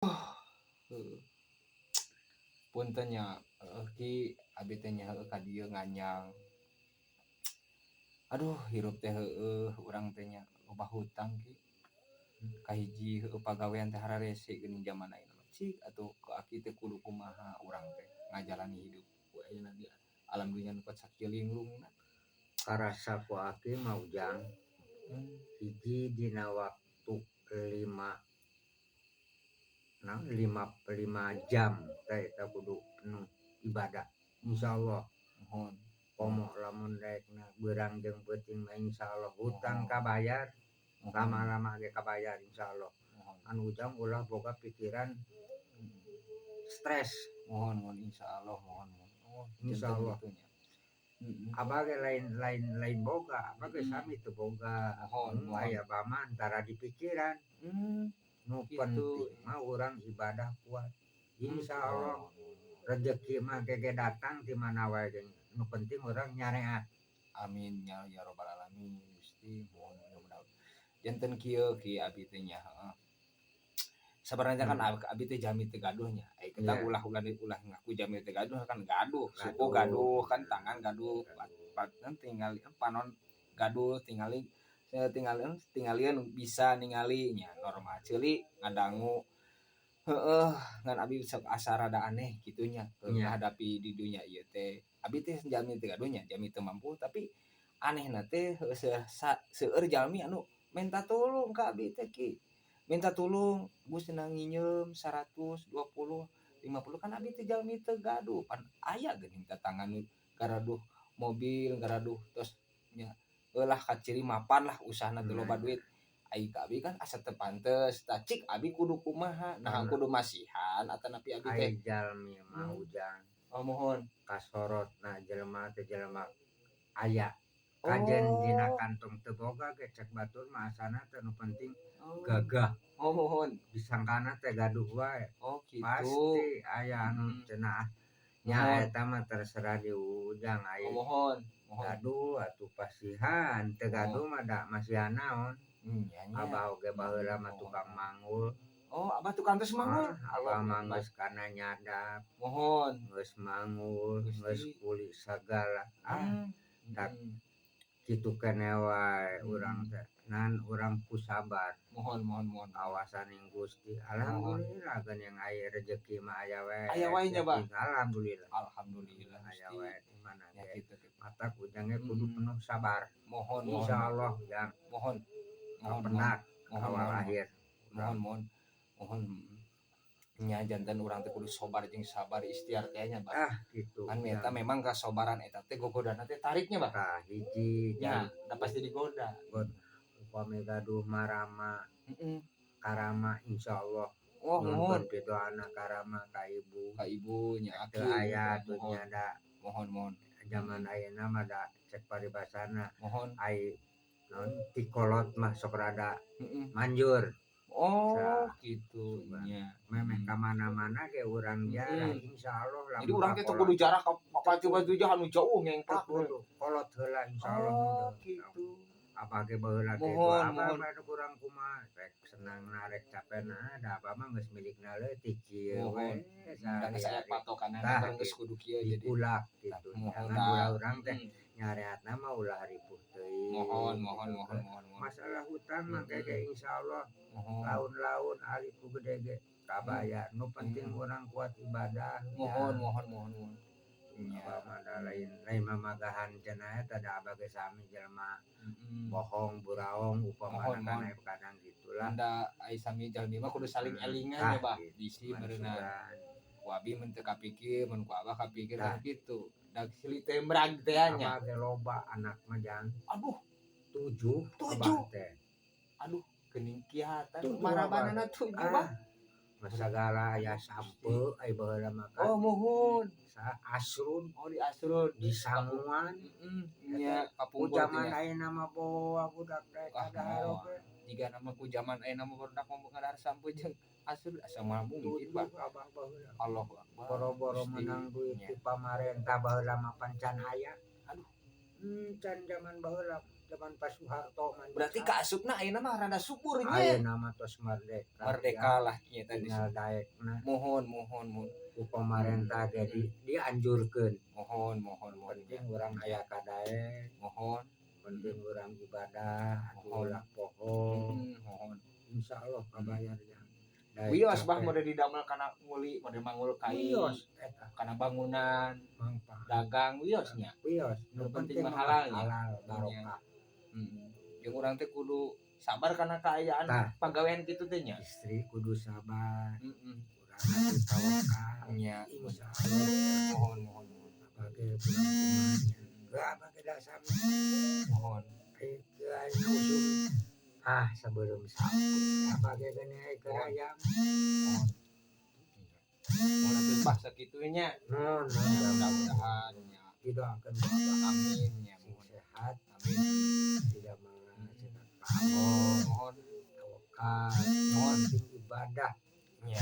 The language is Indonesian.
Heuh, punten nya, ki abi teh nya ka dieu nganyang. Aduh hirup teh urang teh nya loba hutang ki. Kahiji pagawean teh hararese geuning zaman ayeuna. Cik atuh ku aki teh kudu kumaha urang teh ngajalani hidup ku ayeuna di alam dunya nu sakieu linglungna. Karasa ku aki mah Ujang Hmm, hiji dina waktu lima lima jam teh eta kudu penuh ibadah insyaallah. mohon, Komo lamun daekna beurang jeung peuting mah insyaallah hutang mohon, kabayar, mohon, lama-lama ge kabayar insyaallah. mohon, Anu Ujang ulah boga pikiran stres mohon insyaallah mohon. Oh, janten insyaallah. gitu nya. Heeh. Abah ge lain boga, abah ge sami teu boga. Mohon, mohon. Aya abah mah antara di pikiran. Nu Gitu. penting mah urang ibadah kuat. Insyaallah Mohon. rezeki mah gege datang di mana wae ge. Nu penting urang nyareat. Amin ya rabbal alamin Gusti mohon mudah-mudahan. Janten kieu ki abi teh nya, heeh. Sabaranya kan abi teh jami teu gaduh nya. Ai kita Iya, ulah ngaku jami teu gaduh kan gaduh, suku gaduh. gaduh kan tangan gaduh, pan tinggal panon gaduh tingalieun bisa ningali nya normal ceuli ngadangu. Heeh, ngan abi sok asa rada aneh kitu nya Iya. ngahadapi di dunya ieu teh. Abi teh jami teu gaduh nya, jami teu mampu tapi anehna teh seueur jalmi anu minta tulung ka abi teh ki. Minta tulung, Gus cenah nginjem 100, 20, 50 kan abi teh jalmi teu gaduh pan aya geuning tetangga nu garaduh mobil, garaduh tos nya eulah kaciri mapan lah usahna teu loba duit. Ai ka abi kan asa teu pantes, tah cik abi kudu kumaha? Nah kudu masihan atanapi abi teh. Ai jalmi mah Ujang Oh mohon. kasorotna jelema teh jelema aya. Kajen dina Oh, kantong teu boga ge cek batur mah asana teh nu penting oh, gagah. oh mohon. Disangkana teh gaduh wae. Oh gitu. Pasti aya anu cenah nya Mohon. eta mah terserah di Ujang Oh aya mohon. Mohon. gaduh atuh pasihan teu gaduh mah da masihan naon. Nya nya. Abah oge baheula mah tukang manggul. Oh, abah tukang tos manggul. Abah Allah mah Akbar. geus kana nyadap, Mohon. geus manggul, geus Gusti. kuli sagala. Tak Hmm. kitu keneh wae urang Hmm. teh. Nan urang kusabar. Mohon. Awasaning Gusti. Alhamdulillah geuning aya rezeki mah aya wae. Aya wae nya, Bah. Alhamdulillah. Alhamdulillah Aya Gusti. wae di mana Ya ge. gitu. Mata Ujang ge kudu penuh sabar. Mohon. Insyaallah Jang. Mohon. Kapendak awal akhir. Mohon. Nya janten urang teh kudu sabar jeung sabar ikhtiar teh nya, Bah. Gitu. Kan eta memang kasabaran eta teh gogodana teh tariknya, Bah. Tah hiji Ya, Jang. da pasti digoda. Upami gaduh marama Heeh. karama insyaallah Oh, nyuhun mohon. pituana karama ka ibu. Ka ibu nya Teu aki aya tuh mohon. nyada Mohon. zaman ayeuna mah da cek paribasana Mohon. ai naon tikolot mah sok rada Heeh. manjur. Oh, gitu nya. Memeh ka mana-mana ge urang jarah insyaallah Jadi lamun urang teh teu kudu jarak ka baju anu jauh ngengklak. kudu kolot heula insyaallah Oh, mudah. gitu. Abah ge baheula teh Mohon. abah mah kurang kumaha rek senangna rek capena da abah mah geus milikna leutik kieu we Dan saya patokanana tah geus kudu kieu jadi. dikulak gitu Mohon jangan da. urang teh nyareatna mah ulah ripuh teuing Mohon. masalah hutang mah ge insyaallah Mohon. laun-laun ari ku gede ge kabayar nu penting urang kuat ibadah Mohon. abah mah da lain mamagahan cenah eta da abah ge sami jelema bohong buraong upamana kana kadang gitulah Anda ai sami jalmi mah kudu saling elingan ya, Bah. Bisi meureunna. Ku abi mun teu kapikir, mun ku abah kapikir kan kitu. Da silih teh merag teh nya. Abah ge loba anak mah Jang. Aduh, 7 abah teh. Aduh, geuning kiatan marabanana 7, Bah. Segala aya sampe ai baheula makan. Oh, mohon. Asrun, Oh, di Asrun, di Sanguan. Nya Ku zaman ayeuna mah boa budak rek ada oge. Jiga nama ku zaman ayeuna mah barudak ngomong ngadahar sampe jeung Asrun asa mah mungkin, Bah. Abah baheula. Allahu Akbar. Boro-boro menang duit ku pamarentah baheula mah pancan aya. Aduh. Can zaman baheula zaman pas Soeharto mah. Berarti kaasupna ayeuna mah rada subur nya. Ayeuna mah tos merdeka. Merdeka lah nya tadi. Tinggal daekna. Mohon. Ku pamarentah jadi dianjurkeun. Mohon. Penting urang aya ka daek. Mohon. Penting urang ibadah, ulah pohon. Mohon. Insyaallah kabayarnya. Wios bah mode didamel kana nguli, mode mangul kai. Wios eta Kana bangunan, mangpa. dagang wiosnya. Wios, Nu penting penting mah halalnya. halal barokah. Jeung urang teh kudu sabar kana kaayaan pagawean kitu teh nya. Istri kudu sabar. Heeh. Urang tawakal. Nya. Insyaallah. Mohon. Bage bulan kumaha. Bage dasami. Mohon. Ayeuna usum sebelum sabtu bage geuning kerayam. Mohon atuh bah sakitunya. Mudah-mudahan nya. Didoakeun ku Abah. Amin nya. Sehat. Amin. Tidak mengacekan Mohon. tawakal. Mohon ibadah. Nya.